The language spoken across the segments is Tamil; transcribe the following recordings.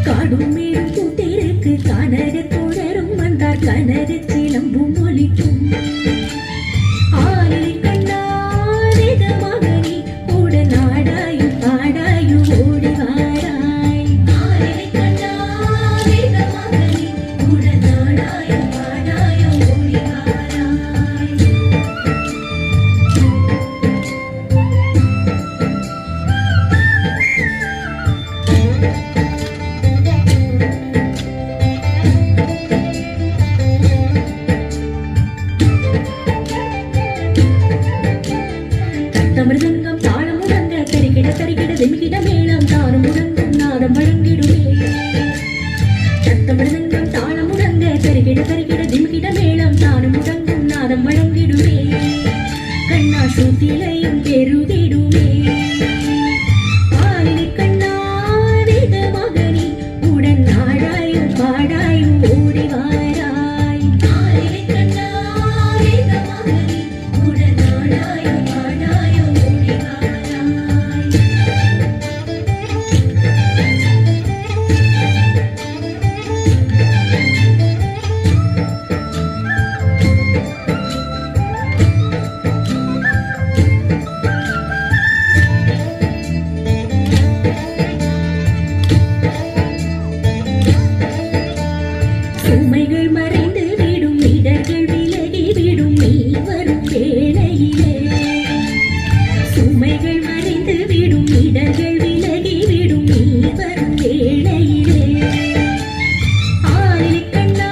காடும் மேடும் கூட்டிருக்கு கானக தோழரும் வந்தார் கனக சிலம்பும் ஒலிக்கும் ஆலை கண்ணா வேதமகனி கூட நாடாயும் பாடாயும் ஓடி வாராய் ஆலை கண்ணா வேதமகனி கூட நாடாயும் பாடாயும் ஓடி வாராய் மிருதங்கம் தாளம் முழங்க தரிகிட தரிகிட வெமிகிட மேளம் தானும் முழங்கும் நாதம் வழங்கிடுமே சத்த மிருதங்கம் தாளம் முழங்க தரிகிட தரிகிட வெமிகிட மேளம் தானும் முழங்கும் நாதம் வழங்கிடுமே கண்ணா சூத்திலையும் பெருதிடுமே ஆலை கண்ணா வேத மகனி உடன் நாடாயும் பாடாயும் ஓடி வாராய் ஆலை கண்ணா வேத மகனி உடன் நாடாயும் சுமைகள் மறைந்து விடும் இடர்கள் விலகி விடும் நீ வரும் வேளையிலே சுமைகள் மறைந்து விடும் இடர்கள் விலகி விடும் நீ வரும் வேளையிலே ஆலை கண்ணா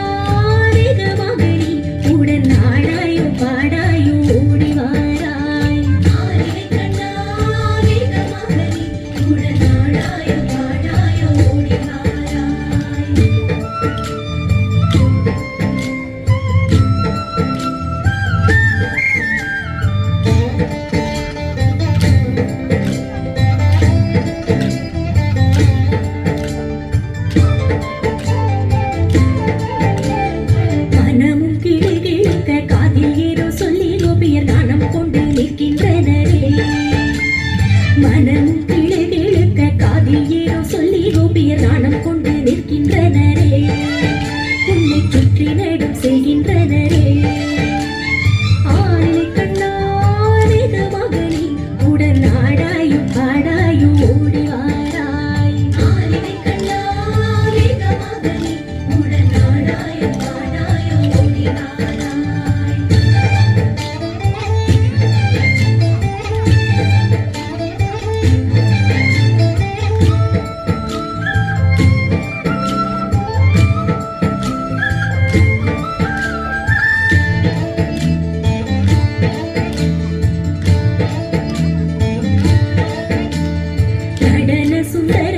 வேத மகனி உடன் நாடாயும் பாடாயும் ஓடி வாராய் ஆலை கண்ணா வேத மகனி உடன் நாடாயும் பாடாயும் ஓடி வாராய் மனமும் கிளுகிழுக்க காதில் ஏதோ சொல்லி கோபியர் கானம் கொண்டு நிற்கின்றனரே மனமும் கிளுகிழுக்க காதில் ஏதோ சொல்லி கோபியர் கானம் கொண்டு நிற்கின்றனரே உன்னை சுற்றி நடும் செய்கின்றனரே ஆலை கண்ணா வேத மகனி உடன் நாடாயும் பாடாயும் ஓடி வாராய் ஆலை கண்ணா வேத மகனி உடன் நாடாயும் பாடாயும் ஓடி வாராய் நடன சுந்தரி